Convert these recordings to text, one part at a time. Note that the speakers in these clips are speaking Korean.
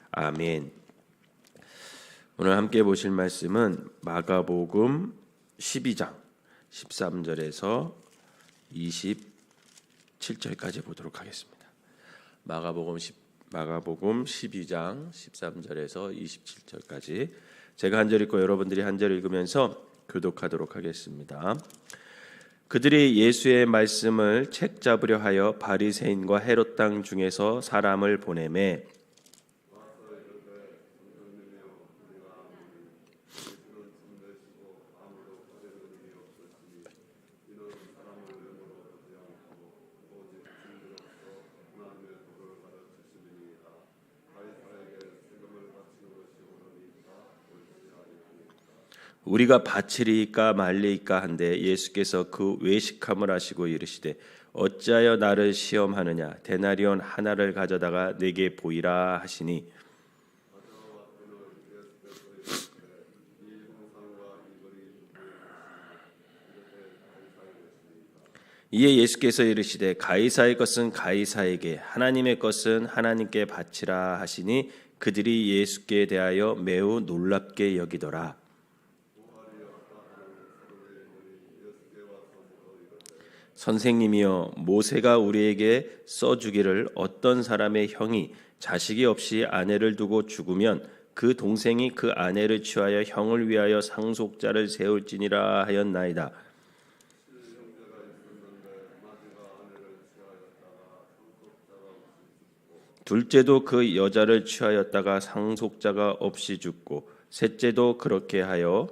아멘. 오늘 함께 보실 말씀은 마가복음 12장 13절에서 27절까지 보도록 하겠습니다. 마가복음 12장 13절에서 27절까지 제가 한 절 읽고 여러분들이 한 절 읽으면서 교독하도록 하겠습니다. 그들이 예수의 말씀을 책잡으려 하여 바리새인과 헤롯 땅 중에서 사람을 보내매 우리가 바치리이까 말리이까 한데 예수께서 그 외식함을 하시고 이르시되 어찌하여 나를 시험하느냐 데나리온 하나를 가져다가 내게 보이라 하시니 이에 예수께서 이르시되 가이사의 것은 가이사에게 하나님의 것은 하나님께 바치라 하시니 그들이 예수께 대하여 매우 놀랍게 여기더라. 선생님이여 모세가 우리에게 써주기를 어떤 사람의 형이 자식이 없이 아내를 두고 죽으면 그 동생이 그 아내를 취하여 형을 위하여 상속자를 세울지니라 하였나이다. 둘째도 그 여자를 취하였다가 상속자가 없이 죽고 셋째도 그렇게 하여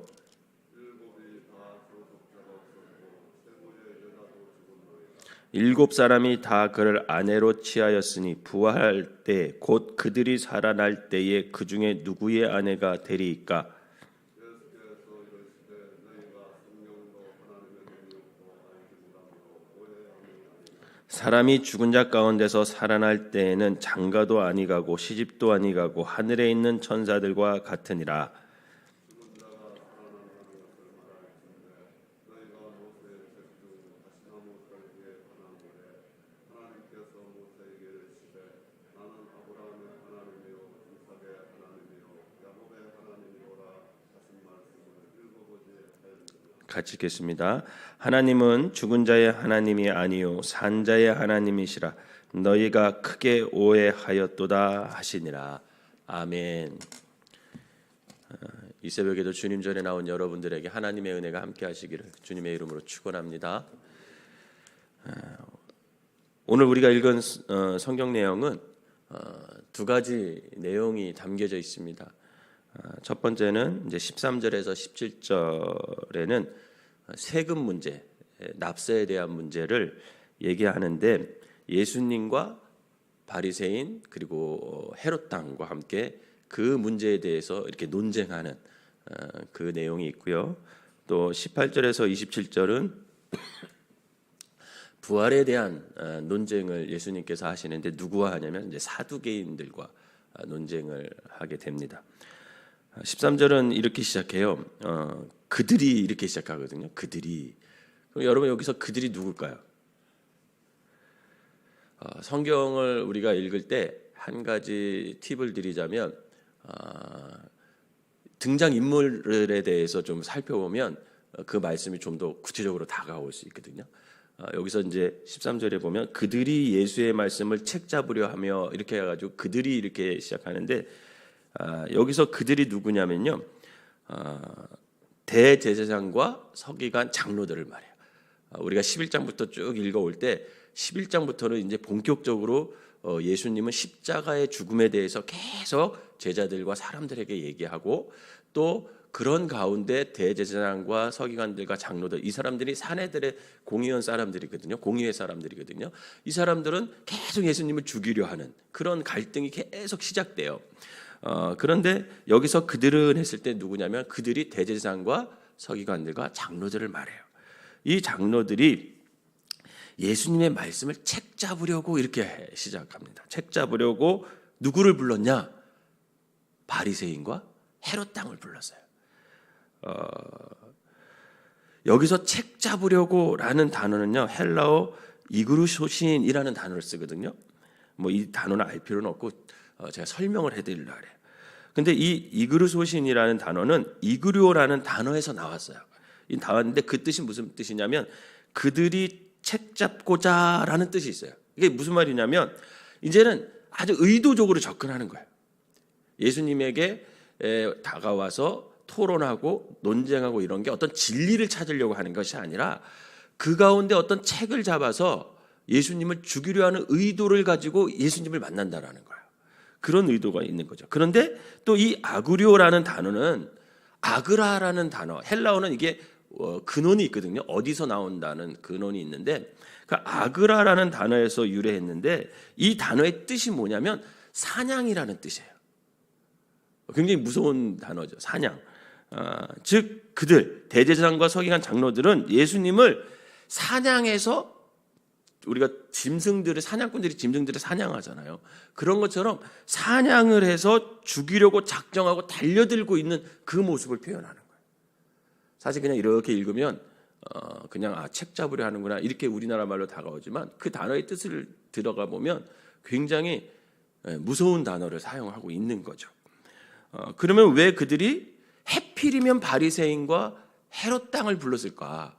일곱 사람이 다 그를 아내로 취하였으니 부활할 때 곧 그들이 살아날 때에 그 중에 누구의 아내가 되리이까? 사람이 죽은 자 가운데서 살아날 때에는 장가도 아니가고 시집도 아니가고 하늘에 있는 천사들과 같으니라. 같이 읽겠습니다. 하나님은 죽은 자의 하나님이 아니요 산 자의 하나님이시라. 너희가 크게 오해하였도다 하시니라. 아멘. 이 새벽에도 주님 전에 나온 여러분들에게 하나님의 은혜가 함께 하시기를 주님의 이름으로 축원합니다. 오늘 우리가 읽은 성경 내용은 두 가지 내용이 담겨져 있습니다. 첫 번째는 이제 13절에서 17절에는 세금 문제, 납세에 대한 문제를 얘기하는데 예수님과 바리새인 그리고 헤롯 당과 함께 그 문제에 대해서 이렇게 논쟁하는 그 내용이 있고요. 또 18절에서 27절은 부활에 대한 논쟁을 예수님께서 하시는데 누구와 하냐면 이제 사두개인들과 논쟁을 하게 됩니다. 13절은 이렇게 시작해요. 그들이 이렇게 시작하거든요. 그들이. 그럼 여러분 여기서 그들이 누굴까요? 성경을 우리가 읽을 때 한 가지 팁을 드리자면 등장 인물에 대해서 좀 살펴보면 그 말씀이 좀 더 구체적으로 다가올 수 있거든요. 여기서 이제 13절에 보면 그들이 예수의 말씀을 책잡으려 하며 이렇게 해가지고 그들이 이렇게 시작하는데 여기서 그들이 누구냐면요, 대제사장과 서기관 장로들을 말해요. 우리가 11장부터 쭉 읽어올 때 11장부터는 이제 본격적으로 예수님은 십자가의 죽음에 대해서 계속 제자들과 사람들에게 얘기하고 또 그런 가운데 대제사장과 서기관들과 장로들 이 사람들이 사내들의 공의원 사람들이거든요. 공의회 사람들이거든요. 이 사람들은 계속 예수님을 죽이려 하는 그런 갈등이 계속 시작돼요. 그런데 여기서 그들은 했을 때 누구냐면 그들이 대제사장과 서기관들과 장로들을 말해요. 이 장로들이 예수님의 말씀을 책잡으려고 이렇게 시작합니다. 책잡으려고 누구를 불렀냐? 바리새인과 헤롯 당을 불렀어요. 여기서 책잡으려고라는 단어는요 헬라어 이그루쇼신이라는 단어를 쓰거든요. 뭐 이 단어는 알 필요는 없고 제가 설명을 해드리려고 해요. 근데 이 이그르소신이라는 단어는 이그리오라는 단어에서 나왔어요. 나왔는데 그 뜻이 무슨 뜻이냐면 그들이 책 잡고자라는 뜻이 있어요. 이게 무슨 말이냐면 이제는 아주 의도적으로 접근하는 거예요. 예수님에게 다가와서 토론하고 논쟁하고 이런 게 어떤 진리를 찾으려고 하는 것이 아니라 그 가운데 어떤 책을 잡아서 예수님을 죽이려 하는 의도를 가지고 예수님을 만난다라는 거예요. 그런 의도가 있는 거죠. 그런데 또 이 아그리오라는 단어는 아그라라는 단어, 헬라어는 이게 근원이 있거든요. 어디서 나온다는 근원이 있는데 그 아그라라는 단어에서 유래했는데 이 단어의 뜻이 뭐냐면 사냥이라는 뜻이에요. 굉장히 무서운 단어죠. 사냥. 즉 그들 대제사장과 서기관 장로들은 예수님을 사냥해서 우리가 짐승들을 사냥꾼들이 짐승들을 사냥하잖아요. 그런 것처럼 사냥을 해서 죽이려고 작정하고 달려들고 있는 그 모습을 표현하는 거예요. 사실 그냥 이렇게 읽으면 그냥 책 잡으려 하는구나 이렇게 우리나라 말로 다가오지만 그 단어의 뜻을 들어가 보면 굉장히 무서운 단어를 사용하고 있는 거죠. 그러면 왜 그들이 해필이면 바리새인과 헤롯 땅을 불렀을까?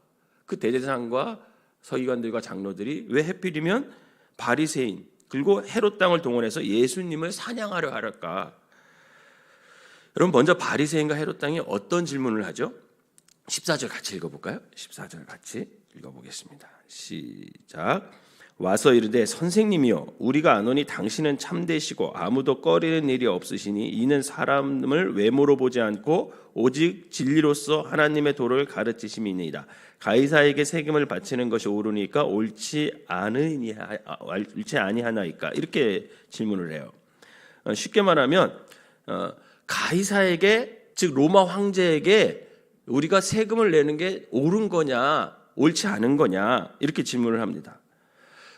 그 대제사장과 서기관들과 장로들이 왜 해필이면 바리새인 그리고 헤롯 땅을 동원해서 예수님을 사냥하려 할까? 여러분 먼저 바리새인과 헤롯 땅이 어떤 질문을 하죠? 14절 같이 읽어볼까요? 14절 같이 읽어보겠습니다. 시작. 와서 이르되 선생님이여 우리가 아노니 당신은 참되시고 아무도 꺼리는 일이 없으시니 이는 사람을 외모로 보지 않고 오직 진리로서 하나님의 도를 가르치심이니이다. 가이사에게 세금을 바치는 것이 옳으니까 옳지 아니하나이까? 이렇게 질문을 해요. 쉽게 말하면 가이사에게 즉 로마 황제에게 우리가 세금을 내는 게 옳은 거냐 옳지 않은 거냐 이렇게 질문을 합니다.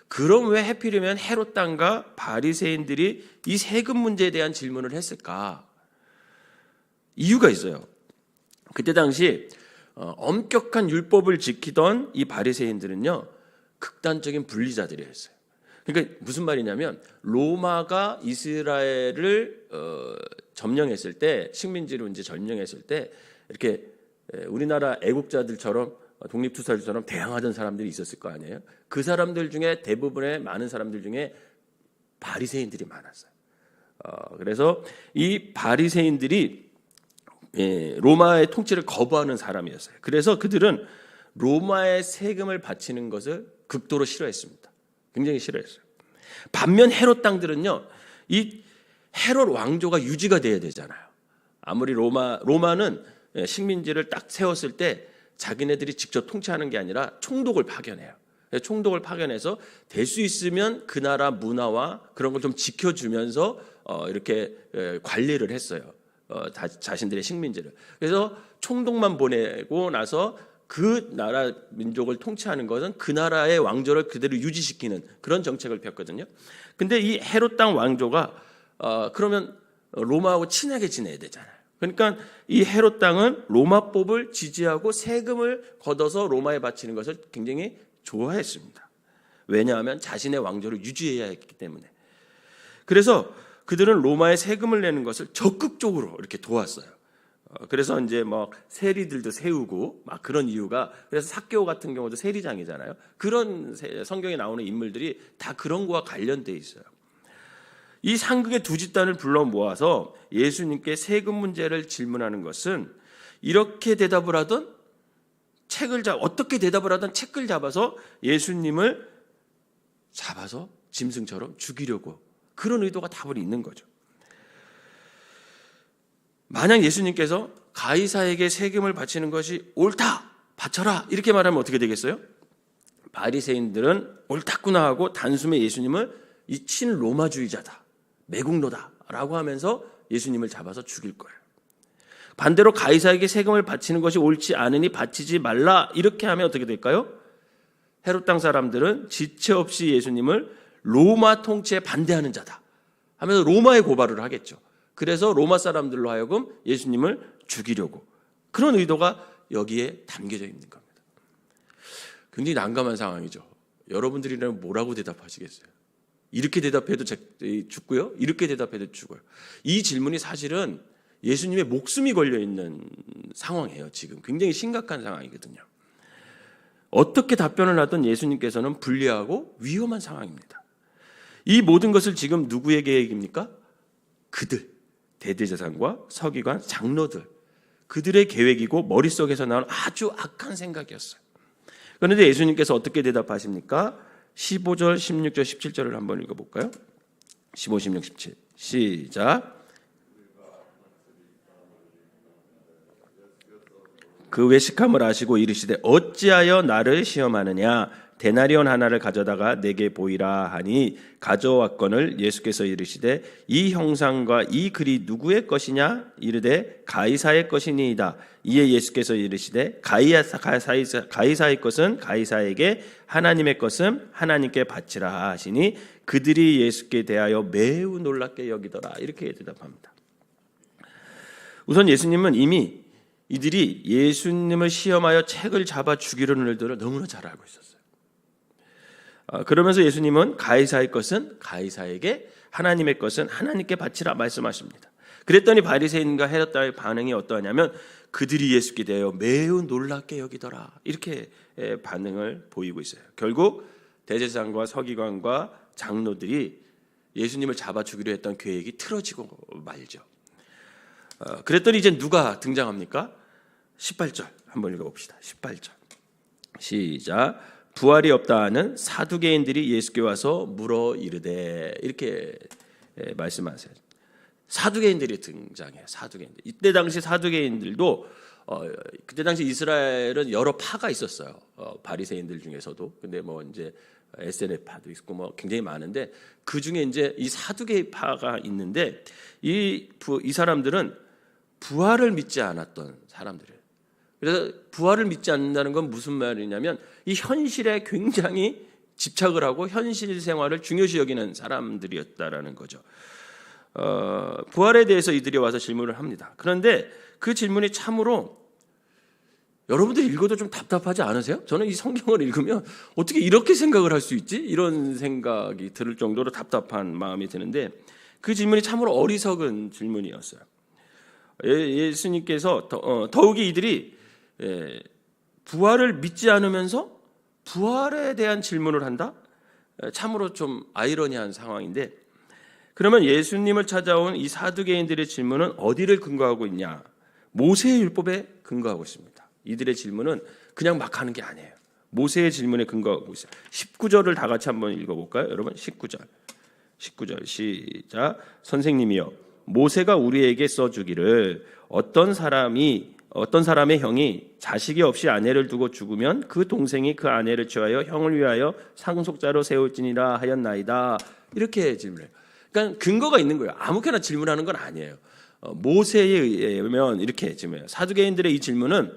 그럼 왜 해필이면 헤롯 땅과 바리새인들이 이 세금 문제에 대한 질문을 했을까? 이유가 있어요. 그때 당시 엄격한 율법을 지키던 이 바리새인들은요 극단적인 분리자들이었어요. 그러니까 무슨 말이냐면 로마가 이스라엘을 점령했을 때 식민지로 이제 점령했을 때 이렇게 우리나라 애국자들처럼 독립투사들처럼 대항하던 사람들이 있었을 거 아니에요. 그 사람들 중에 대부분의 많은 사람들 중에 바리새인들이 많았어요. 그래서 이 바리새인들이 로마의 통치를 거부하는 사람이었어요. 그래서 그들은 로마의 세금을 바치는 것을 극도로 싫어했습니다. 굉장히 싫어했어요. 반면 헤롯 땅들은요, 이 헤롯 왕조가 유지가 돼야 되잖아요. 아무리 로마는 식민지를 딱 세웠을 때 자기네들이 직접 통치하는 게 아니라 총독을 파견해요. 총독을 파견해서 될 수 있으면 그 나라 문화와 그런 걸 좀 지켜주면서 이렇게 관리를 했어요. 자신들의 식민지를. 그래서 총독만 보내고 나서 그 나라 민족을 통치하는 것은 그 나라의 왕조를 그대로 유지시키는 그런 정책을 폈거든요. 근데 이 헤롯 땅 왕조가 그러면 로마하고 친하게 지내야 되잖아요. 그러니까 이 헤롯 땅은 로마법을 지지하고 세금을 걷어서 로마에 바치는 것을 굉장히 좋아했습니다. 왜냐하면 자신의 왕조를 유지해야 했기 때문에. 그래서 그들은 로마에 세금을 내는 것을 적극적으로 이렇게 도왔어요. 그래서 이제 막 세리들도 세우고 막 그런 이유가 그래서 삭개오 같은 경우도 세리장이잖아요. 그런 성경에 나오는 인물들이 다 그런 거와 관련돼 있어요. 이 상극의 두 집단을 불러 모아서 예수님께 세금 문제를 질문하는 것은 이렇게 대답을 하던 어떻게 대답을 하던 책을 잡아서 예수님을 잡아서 짐승처럼 죽이려고 그런 의도가 다분히 있는 거죠. 만약 예수님께서 가이사에게 세금을 바치는 것이 옳다, 바쳐라 이렇게 말하면 어떻게 되겠어요? 바리새인들은 옳다구나 하고 단숨에 예수님을 이 친로마주의자다, 매국노다라고 하면서 예수님을 잡아서 죽일 거예요. 반대로 가이사에게 세금을 바치는 것이 옳지 않으니 바치지 말라 이렇게 하면 어떻게 될까요? 헤롯 땅 사람들은 지체 없이 예수님을 로마 통치에 반대하는 자다 하면서 로마에 고발을 하겠죠. 그래서 로마 사람들로 하여금 예수님을 죽이려고 그런 의도가 여기에 담겨져 있는 겁니다. 굉장히 난감한 상황이죠. 여러분들이라면 뭐라고 대답하시겠어요? 이렇게 대답해도 죽고요. 이렇게 대답해도 죽어요. 이 질문이 사실은 예수님의 목숨이 걸려 있는 상황이에요. 지금 굉장히 심각한 상황이거든요. 어떻게 답변을 하든 예수님께서는 불리하고 위험한 상황입니다. 이 모든 것을 지금 누구의 계획입니까? 그들, 대제사장과 서기관, 장로들, 그들의 계획이고 머릿속에서 나온 아주 악한 생각이었어요. 그런데 예수님께서 어떻게 대답하십니까? 15절, 16절, 17절을 한번 읽어볼까요? 15, 16, 17 시작. 그 외식함을 아시고 이르시되 어찌하여 나를 시험하느냐? 데나리온 하나를 가져다가 내게 보이라 하니 가져왔거늘 예수께서 이르시되 이 형상과 이 글이 누구의 것이냐? 이르되 가이사의 것이니이다. 이에 예수께서 이르시되 가이사의 것은 가이사에게, 하나님의 것은 하나님께 바치라 하시니 그들이 예수께 대하여 매우 놀랍게 여기더라. 이렇게 대답합니다. 우선 예수님은 이미 이들이 예수님을 시험하여 책을 잡아 죽이려는 일들을 너무나 잘 알고 있었어요. 그러면서 예수님은 가이사의 것은 가이사에게, 하나님의 것은 하나님께 바치라 말씀하십니다. 그랬더니 바리새인과 헤롯의 반응이 어떠하냐면 그들이 예수께 대하여 매우 놀랍게 여기더라. 이렇게 반응을 보이고 있어요. 결국 대제사장과 서기관과 장로들이 예수님을 잡아 죽이려 했던 계획이 틀어지고 말죠. 그랬더니 이제 누가 등장합니까? 18절 한번 읽어봅시다. 18절 시작. 부활이 없다 하는 사두개인들이 예수께 와서 물어 이르되, 이렇게 말씀하세요. 사두개인들이 등장해요. 사두개인들. 이때 당시 사두개인들도 그때 당시 이스라엘은 여러 파가 있었어요. 바리새인들 중에서도. 근데 뭐 이제 SNF파도 있고 뭐 굉장히 많은데 그 중에 이제 이 사두개 파가 있는데 이 사람들은 부활을 믿지 않았던 사람들이에요. 그래서 부활을 믿지 않는다는 건 무슨 말이냐면 이 현실에 굉장히 집착을 하고 현실 생활을 중요시 여기는 사람들이었다라는 거죠. 부활에 대해서 이들이 와서 질문을 합니다. 그런데 그 질문이 참으로 여러분들이 읽어도 좀 답답하지 않으세요? 저는 이 성경을 읽으면 어떻게 이렇게 생각을 할 수 있지? 이런 생각이 들 정도로 답답한 마음이 드는데 그 질문이 참으로 어리석은 질문이었어요. 예수님께서 더욱이 이들이 부활을 믿지 않으면서 부활에 대한 질문을 한다? 참으로 좀 아이러니한 상황인데, 그러면 예수님을 찾아온 이 사두개인들의 질문은 어디를 근거하고 있냐? 모세의 율법에 근거하고 있습니다. 이들의 질문은 그냥 막 하는 게 아니에요. 모세의 질문에 근거하고 있어요. 19절을 다 같이 한번 읽어볼까요? 여러분 19절 시작. 선생님이여, 모세가 우리에게 써주기를 어떤 사람의 형이 자식이 없이 아내를 두고 죽으면 그 동생이 그 아내를 취하여 형을 위하여 상속자로 세울지니라 하였나이다. 이렇게 질문해요. 그러니까 근거가 있는 거예요. 아무렇게나 질문하는 건 아니에요. 모세에 의하면 이렇게 질문해요. 사두개인들의 이 질문은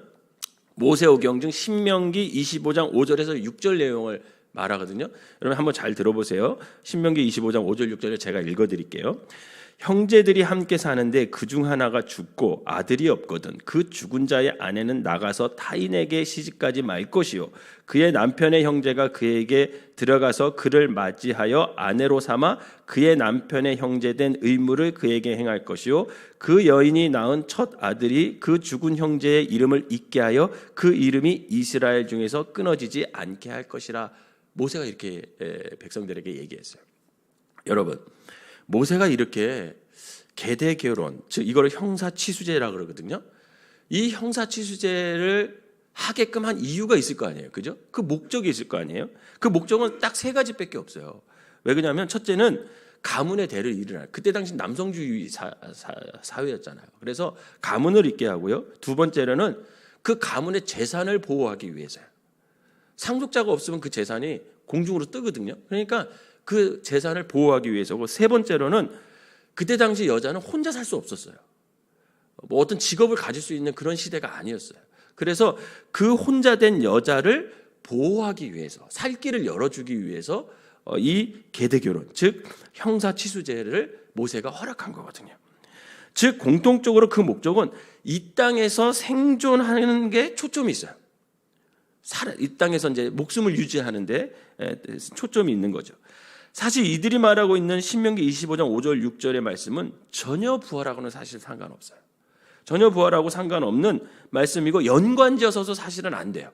모세오경 중 신명기 25장 5절에서 6절 내용을 말하거든요. 여러분 한번 잘 들어보세요. 신명기 25장 5절 6절을 제가 읽어드릴게요. 형제들이 함께 사는데 그중 하나가 죽고 아들이 없거든 그 죽은 자의 아내는 나가서 타인에게 시집가지 말 것이요 그의 남편의 형제가 그에게 들어가서 그를 맞이하여 아내로 삼아 그의 남편의 형제된 의무를 그에게 행할 것이요 그 여인이 낳은 첫 아들이 그 죽은 형제의 이름을 잊게 하여 그 이름이 이스라엘 중에서 끊어지지 않게 할 것이라. 모세가 이렇게 백성들에게 얘기했어요. 여러분, 모세가 이렇게 계대 결혼, 즉 이거를 형사치수제라 그러거든요. 이 형사치수제를 하게끔 한 이유가 있을 거 아니에요, 그죠? 그 목적이 있을 거 아니에요. 그 목적은 딱 세 가지밖에 없어요. 왜 그러냐면 첫째는 가문의 대를 이루라. 그때 당시 남성주의 사회였잖아요. 그래서 가문을 잇게 하고요. 두 번째로는 그 가문의 재산을 보호하기 위해서요. 상속자가 없으면 그 재산이 공중으로 뜨거든요. 그러니까 그 재산을 보호하기 위해서고, 세 번째로는 그때 당시 여자는 혼자 살 수 없었어요. 뭐 어떤 직업을 가질 수 있는 그런 시대가 아니었어요. 그래서 그 혼자 된 여자를 보호하기 위해서, 살 길을 열어주기 위해서 이 계대결혼, 즉 형사치수제를 모세가 허락한 거거든요. 즉 공통적으로 그 목적은 이 땅에서 생존하는 게 초점이 있어요. 이 땅에서 이제 목숨을 유지하는데 초점이 있는 거죠. 사실 이들이 말하고 있는 신명기 25장 5절 6절의 말씀은 전혀 부활하고는 사실 상관없어요. 전혀 부활하고 상관없는 말씀이고 연관지어서도 사실은 안 돼요.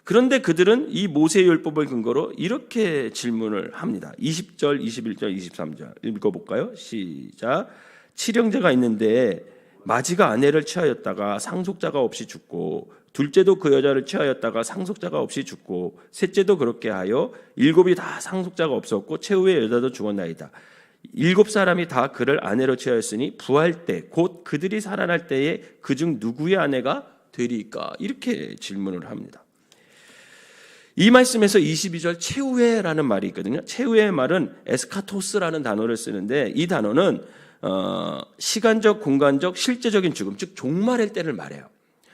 그런데 그들은 이 모세의 율법을 근거로 이렇게 질문을 합니다. 20절, 21절, 23절 읽어볼까요? 시작. 칠형제가 있는데 마지가 아내를 취하였다가 상속자가 없이 죽고 둘째도 그 여자를 취하였다가 상속자가 없이 죽고 셋째도 그렇게 하여 일곱이 다 상속자가 없었고 최후의 여자도 죽었나이다. 일곱 사람이 다 그를 아내로 취하였으니 부활 때 곧 그들이 살아날 때에 그중 누구의 아내가 되리까? 이렇게 질문을 합니다. 이 말씀에서 22절 최후에라는 말이 있거든요. 최후의 말은 에스카토스라는 단어를 쓰는데 이 단어는 시간적, 공간적, 실제적인 죽음, 즉 종말의 때를 말해요.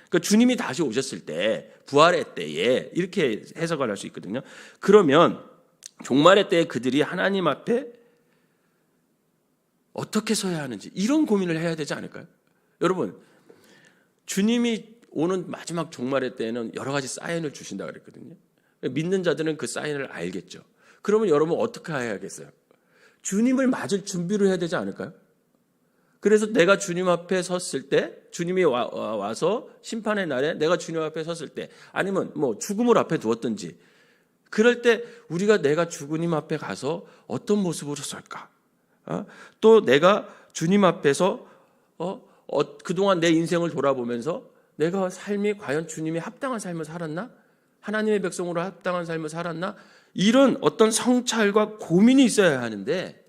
그러니까 주님이 다시 오셨을 때, 부활의 때에 이렇게 해석을 할 수 있거든요. 그러면 종말의 때에 그들이 하나님 앞에 어떻게 서야 하는지 이런 고민을 해야 되지 않을까요? 여러분, 주님이 오는 마지막 종말의 때에는 여러 가지 사인을 주신다 그랬거든요. 믿는 자들은 그 사인을 알겠죠. 그러면 여러분 어떻게 해야겠어요? 주님을 맞을 준비를 해야 되지 않을까요? 그래서 내가 주님 앞에 섰을 때, 주님이 와서 심판의 날에 내가 주님 앞에 섰을 때, 아니면 뭐 죽음을 앞에 두었든지, 그럴 때 우리가 내가 주님 앞에 가서 어떤 모습으로 설까? 또 내가 주님 앞에서 그동안 내 인생을 돌아보면서 내가 삶이 과연 주님이 합당한 삶을 살았나? 하나님의 백성으로 합당한 삶을 살았나? 이런 어떤 성찰과 고민이 있어야 하는데,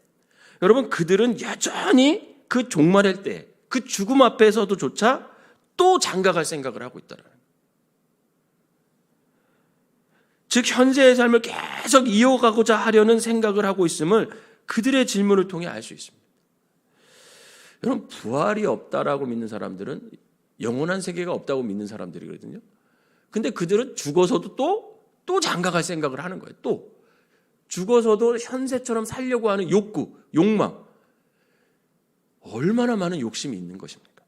여러분, 그들은 여전히 그 종말의 때, 그 죽음 앞에서도조차 또 장가갈 생각을 하고 있다는 거예요. 즉 현재의 삶을 계속 이어가고자 하려는 생각을 하고 있음을 그들의 질문을 통해 알 수 있습니다. 여러분, 부활이 없다라고 믿는 사람들은 영원한 세계가 없다고 믿는 사람들이거든요. 근데 그들은 죽어서도 또 장가갈 생각을 하는 거예요. 또 죽어서도 현세처럼 살려고 하는 욕구, 욕망, 얼마나 많은 욕심이 있는 것입니까?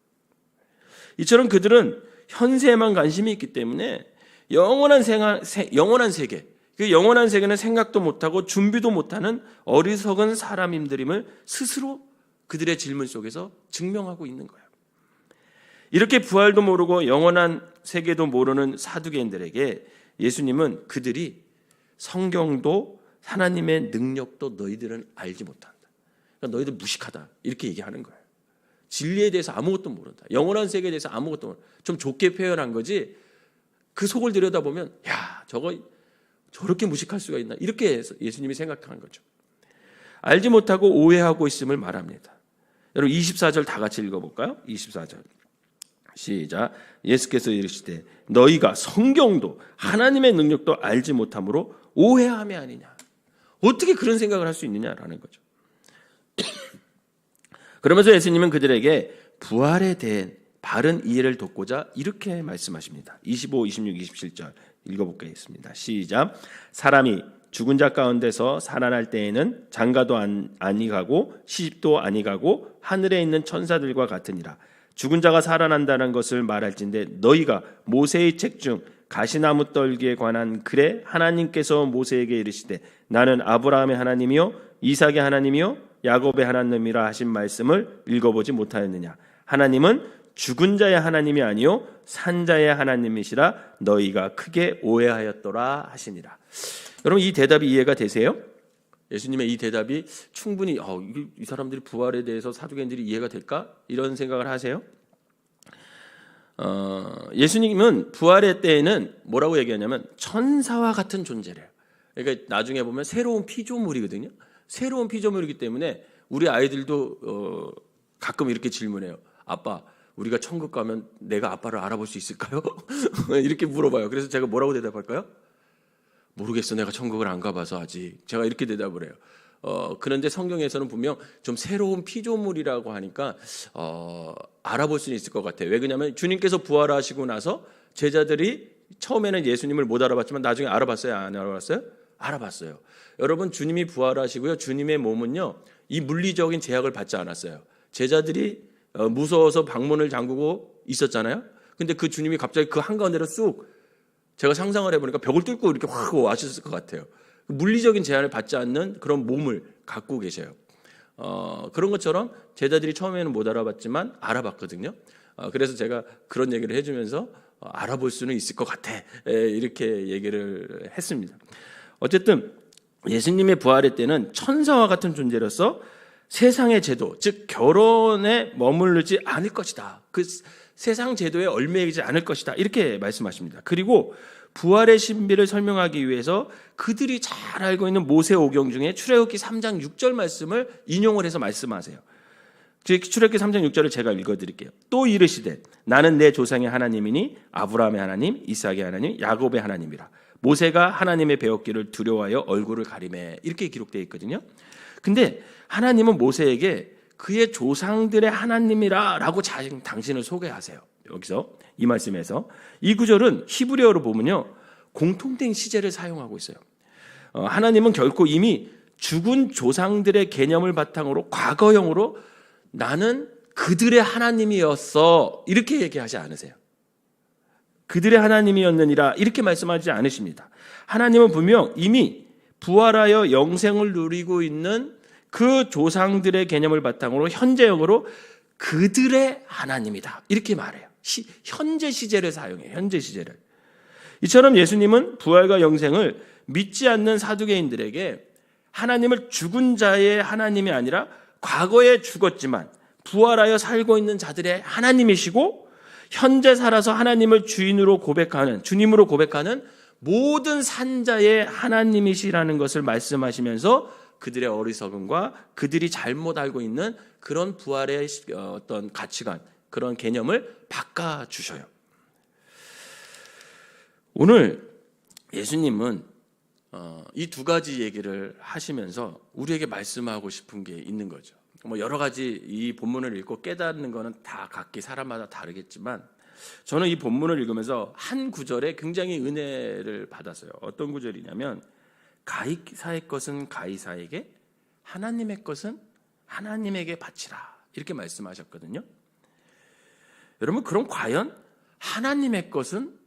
이처럼 그들은 현세에만 관심이 있기 때문에 영원한 세계, 그 영원한 세계는 생각도 못하고 준비도 못하는 어리석은 사람임들임을 스스로 그들의 질문 속에서 증명하고 있는 거예요. 이렇게 부활도 모르고 영원한 세계도 모르는 사두개인들에게 예수님은 그들이 성경도 하나님의 능력도 너희들은 알지 못한다. 그러니까 너희들 무식하다. 이렇게 얘기하는 거예요. 진리에 대해서 아무것도 모른다. 영원한 세계에 대해서 아무것도 모른다. 좀 좋게 표현한 거지 그 속을 들여다보면 야, 저거 저렇게 무식할 수가 있나? 이렇게 예수님이 생각한 거죠. 알지 못하고 오해하고 있음을 말합니다. 여러분 24절 다 같이 읽어볼까요? 24절 시작. 예수께서 이르시되 너희가 성경도 하나님의 능력도 알지 못함으로 오해함이 아니냐. 어떻게 그런 생각을 할 수 있느냐라는 거죠. 그러면서 예수님은 그들에게 부활에 대한 바른 이해를 돕고자 이렇게 말씀하십니다. 25, 26, 27절 읽어보겠습니다. 시작. 사람이 죽은 자 가운데서 살아날 때에는 장가도 아니 가고 시집도 아니 가고 하늘에 있는 천사들과 같으니라. 죽은 자가 살아난다는 것을 말할진대 너희가 모세의 책 중 가시나무 떨기에 관한 글에 하나님께서 모세에게 이르시되 나는 아브라함의 하나님이요 이삭의 하나님이요 야곱의 하나님이라 하신 말씀을 읽어보지 못하였느냐. 하나님은 죽은 자의 하나님이 아니요 산 자의 하나님이시라 너희가 크게 오해하였더라 하시니라. 여러분 이 대답이 이해가 되세요? 예수님의 이 대답이 충분히 이 사람들이 부활에 대해서 사두개인들이 이해가 될까? 이런 생각을 하세요? 예수님은 부활의 때에는 뭐라고 얘기하냐면 천사와 같은 존재래요. 그러니까 나중에 보면 새로운 피조물이거든요. 새로운 피조물이기 때문에 우리 아이들도 가끔 이렇게 질문해요. 아빠, 우리가 천국 가면 내가 아빠를 알아볼 수 있을까요? 이렇게 물어봐요. 그래서 제가 뭐라고 대답할까요? 모르겠어. 내가 천국을 안 가봐서 아직. 제가 이렇게 대답을 해요. 그런데 성경에서는 분명 좀 새로운 피조물이라고 하니까 알아볼 수 있을 것 같아요. 왜 그러냐면 주님께서 부활하시고 나서 제자들이 처음에는 예수님을 못 알아봤지만 나중에 알아봤어요? 안 알아봤어요? 알아봤어요. 여러분 주님이 부활하시고요. 주님의 몸은요. 이 물리적인 제약을 받지 않았어요. 제자들이 무서워서 방문을 잠그고 있었잖아요. 근데 그 주님이 갑자기 그 한가운데로 쑥 제가 상상을 해보니까 벽을 뚫고 이렇게 확 와셨을 것 같아요. 물리적인 제한을 받지 않는 그런 몸을 갖고 계셔요. 그런 것처럼 제자들이 처음에는 못 알아봤지만 알아봤거든요. 그래서 제가 그런 얘기를 해주면서 알아볼 수는 있을 것 같아, 이렇게 얘기를 했습니다. 어쨌든 예수님의 부활의 때는 천사와 같은 존재로서 세상의 제도, 즉 결혼에 머무르지 않을 것이다. 그 세상 제도에 얽매이지 않을 것이다, 이렇게 말씀하십니다. 그리고 부활의 신비를 설명하기 위해서 그들이 잘 알고 있는 모세오경 중에 출애굽기 3장 6절 말씀을 인용을 해서 말씀하세요. 출애굽기 3장 6절을 제가 읽어드릴게요. 또 이르시되 나는 내 조상의 하나님이니 아브라함의 하나님, 이삭의 하나님, 야곱의 하나님이라. 모세가 하나님의 배웠기를 두려워하여 얼굴을 가리매, 이렇게 기록되어 있거든요. 근데 하나님은 모세에게 그의 조상들의 하나님이라 라고 당신을 소개하세요. 여기서 이 말씀에서 이 구절은 히브리어로 보면요, 공통된 시제를 사용하고 있어요. 하나님은 결코 이미 죽은 조상들의 개념을 바탕으로 과거형으로 나는 그들의 하나님이었어, 이렇게 얘기하지 않으세요. 그들의 하나님이었느니라 이렇게 말씀하지 않으십니다. 하나님은 분명 이미 부활하여 영생을 누리고 있는 그 조상들의 개념을 바탕으로 현재형으로 그들의 하나님이다, 이렇게 말해요. 현재 시제를 사용해요. 현재 시제를. 이처럼 예수님은 부활과 영생을 믿지 않는 사두개인들에게 하나님을 죽은 자의 하나님이 아니라 과거에 죽었지만 부활하여 살고 있는 자들의 하나님이시고, 현재 살아서 하나님을 주님으로 고백하는 모든 산자의 하나님이시라는 것을 말씀하시면서 그들의 어리석음과 그들이 잘못 알고 있는 그런 부활의 어떤 가치관, 그런 개념을 바꿔주셔요. 오늘 예수님은 이 두 가지 얘기를 하시면서 우리에게 말씀하고 싶은 게 있는 거죠. 여러 가지 이 본문을 읽고 깨닫는 거는 다 각기 사람마다 다르겠지만, 저는 이 본문을 읽으면서 한 구절에 굉장히 은혜를 받았어요. 어떤 구절이냐면, 가이사의 것은 가이사에게, 하나님의 것은 하나님에게 바치라, 이렇게 말씀하셨거든요. 여러분, 그럼 과연 하나님의 것은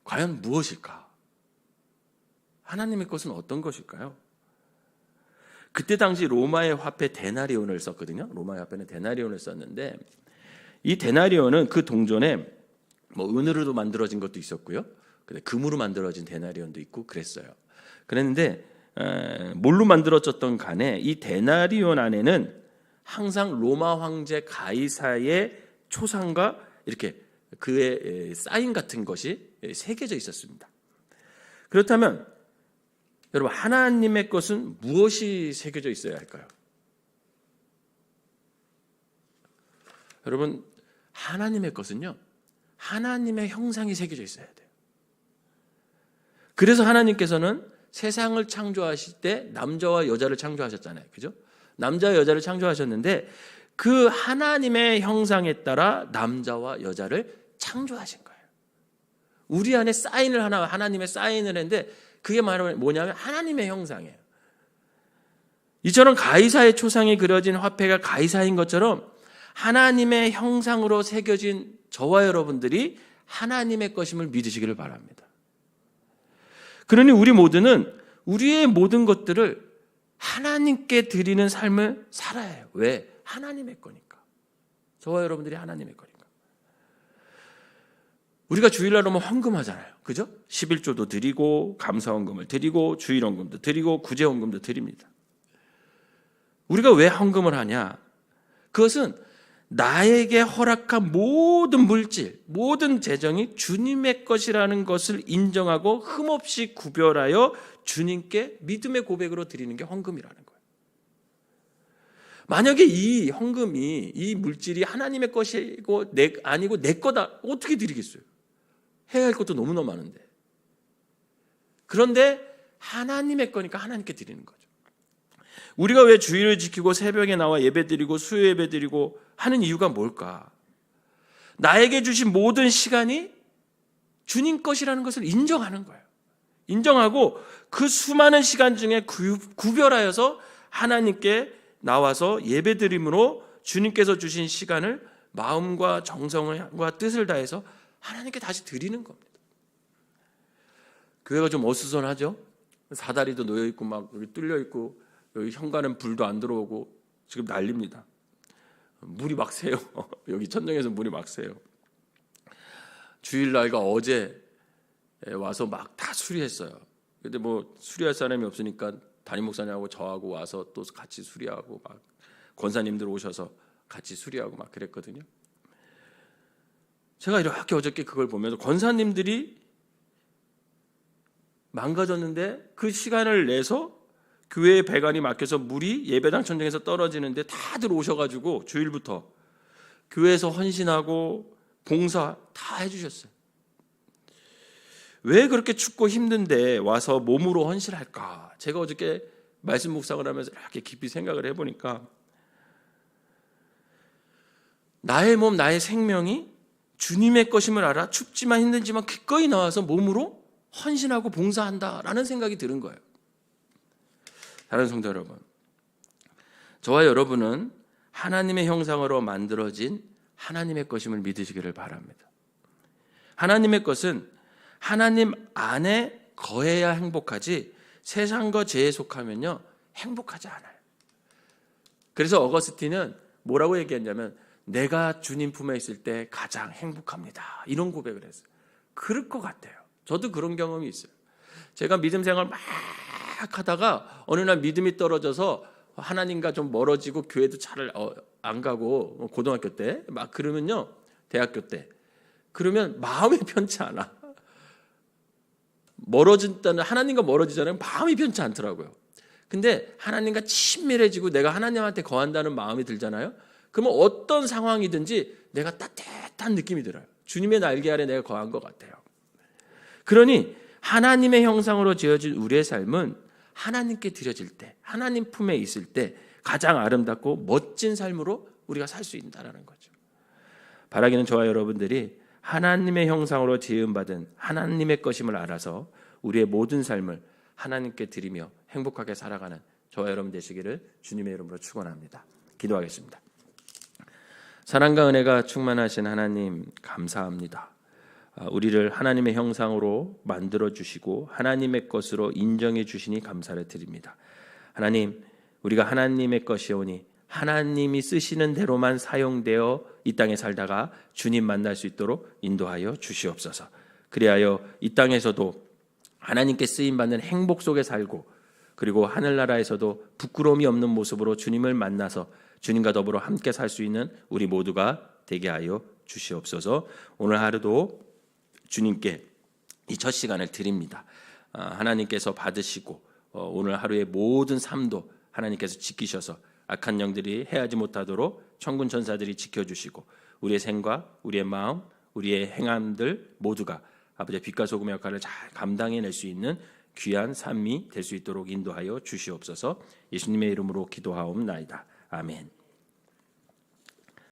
과연 무엇일까? 하나님의 것은 어떤 것일까요? 그때 당시 로마의 화폐 데나리온을 썼거든요. 로마의 화폐는 데나리온을 썼는데, 이 데나리온은 그 동전에 은으로도 만들어진 것도 있었고요, 금으로 만들어진 데나리온도 있고 그랬어요. 그랬는데 뭘로 만들어졌던 간에 이 데나리온 안에는 항상 로마 황제 가이사의 초상과 이렇게 그의 사인 같은 것이 새겨져 있었습니다. 그렇다면 여러분, 하나님의 것은 무엇이 새겨져 있어야 할까요? 여러분, 하나님의 것은요, 하나님의 형상이 새겨져 있어야 돼요. 그래서 하나님께서는 세상을 창조하실 때 남자와 여자를 창조하셨잖아요. 그죠? 남자와 여자를 창조하셨는데 그 하나님의 형상에 따라 남자와 여자를 창조하신 거예요. 우리 안에 사인을 하나님의 사인을 했는데 그게 뭐냐면 하나님의 형상이에요. 이처럼 가이사의 초상이 그려진 화폐가 가이사인 것처럼 하나님의 형상으로 새겨진 저와 여러분들이 하나님의 것임을 믿으시기를 바랍니다. 그러니 우리 모두는 우리의 모든 것들을 하나님께 드리는 삶을 살아야 해요. 왜? 하나님의 거니까. 저와 여러분들이 하나님의 거니까. 우리가 주일날 오면 헌금하잖아요. 그죠? 11조도 드리고 감사헌금을 드리고 주일헌금도 드리고 구제헌금도 드립니다. 우리가 왜 헌금을 하냐? 그것은 나에게 허락한 모든 물질, 모든 재정이 주님의 것이라는 것을 인정하고 흠없이 구별하여 주님께 믿음의 고백으로 드리는 게 헌금이라는 거예요. 만약에 이 헌금이, 이 물질이 하나님의 것이고 아니고 내 거다, 어떻게 드리겠어요? 해야 할 것도 너무너무 많은데. 그런데 하나님의 거니까 하나님께 드리는 거죠. 우리가 왜 주일을 지키고 새벽에 나와 예배드리고 수요 예배드리고 하는 이유가 뭘까? 나에게 주신 모든 시간이 주님 것이라는 것을 인정하는 거예요. 인정하고 그 수많은 시간 중에 구별하여서 하나님께 나와서 예배드림으로 주님께서 주신 시간을 마음과 정성과 뜻을 다해서 하나님께 다시 드리는 겁니다. 교회가 좀 어수선하죠? 사다리도 놓여 있고 막 여기 뚫려 있고 여기 현관은 불도 안 들어오고 지금 난립니다. 물이 막 새요. 여기 천정에서 물이 막 새요. 주일날과 어제 와서 막 다 수리했어요. 근데 뭐 수리할 사람이 없으니까 담임 목사님하고 저하고 와서 또 같이 수리하고 막 권사님들 오셔서 같이 수리하고 막 그랬거든요. 제가 이렇게 어저께 그걸 보면서 권사님들이 망가졌는데 그 시간을 내서 교회의 배관이 막혀서 물이 예배당 천정에서 떨어지는데 다들 오셔가지고 주일부터 교회에서 헌신하고 봉사 다 해주셨어요. 왜 그렇게 춥고 힘든데 와서 몸으로 헌신할까? 제가 어저께 말씀 묵상을 하면서 이렇게 깊이 생각을 해보니까 나의 몸, 나의 생명이 주님의 것임을 알아 춥지만 힘들지만 기꺼이 나와서 몸으로 헌신하고 봉사한다라는 생각이 드는 거예요. 다른 성도 여러분, 저와 여러분은 하나님의 형상으로 만들어진 하나님의 것임을 믿으시기를 바랍니다. 하나님의 것은 하나님 안에 거해야 행복하지 세상과 죄에 속하면요 행복하지 않아요. 그래서 어거스틴은 뭐라고 얘기했냐면 내가 주님 품에 있을 때 가장 행복합니다. 이런 고백을 했어요. 그럴 것 같아요. 저도 그런 경험이 있어요. 제가 믿음 생활 막 하다가 어느 날 믿음이 떨어져서 하나님과 좀 멀어지고 교회도 잘 안 가고 고등학교 때 막 그러면요 대학교 때 그러면 마음이 편치 않아. 멀어진다는 하나님과 멀어지잖아요. 마음이 편치 않더라고요. 근데 하나님과 친밀해지고 내가 하나님한테 거한다는 마음이 들잖아요. 그러면 어떤 상황이든지 내가 따뜻한 느낌이 들어요. 주님의 날개 아래 내가 거한 것 같아요. 그러니 하나님의 형상으로 지어진 우리의 삶은 하나님께 드려질 때, 하나님 품에 있을 때 가장 아름답고 멋진 삶으로 우리가 살 수 있다는 거죠. 바라기는 저와 여러분들이 하나님의 형상으로 지음받은 하나님의 것임을 알아서 우리의 모든 삶을 하나님께 드리며 행복하게 살아가는 저와 여러분 되시기를 주님의 이름으로 축원합니다. 기도하겠습니다. 사랑과 은혜가 충만하신 하나님 감사합니다. 우리를 하나님의 형상으로 만들어 주시고 하나님의 것으로 인정해 주시니 감사를 드립니다. 하나님, 우리가 하나님의 것이오니 하나님이 쓰시는 대로만 사용되어 이 땅에 살다가 주님 만날 수 있도록 인도하여 주시옵소서. 그리하여 이 땅에서도 하나님께 쓰임받는 행복 속에 살고 그리고 하늘나라에서도 부끄러움이 없는 모습으로 주님을 만나서 주님과 더불어 함께 살 수 있는 우리 모두가 되게 하여 주시옵소서. 오늘 하루도 주님께 이 첫 시간을 드립니다. 하나님께서 받으시고 오늘 하루의 모든 삶도 하나님께서 지키셔서 악한 영들이 해하지 못하도록 천군 천사들이 지켜주시고 우리의 생과 우리의 마음, 우리의 행함들 모두가 아버지의 빛과 소금의 역할을 잘 감당해낼 수 있는 귀한 삶이 될 수 있도록 인도하여 주시옵소서. 예수님의 이름으로 기도하옵나이다. 아멘.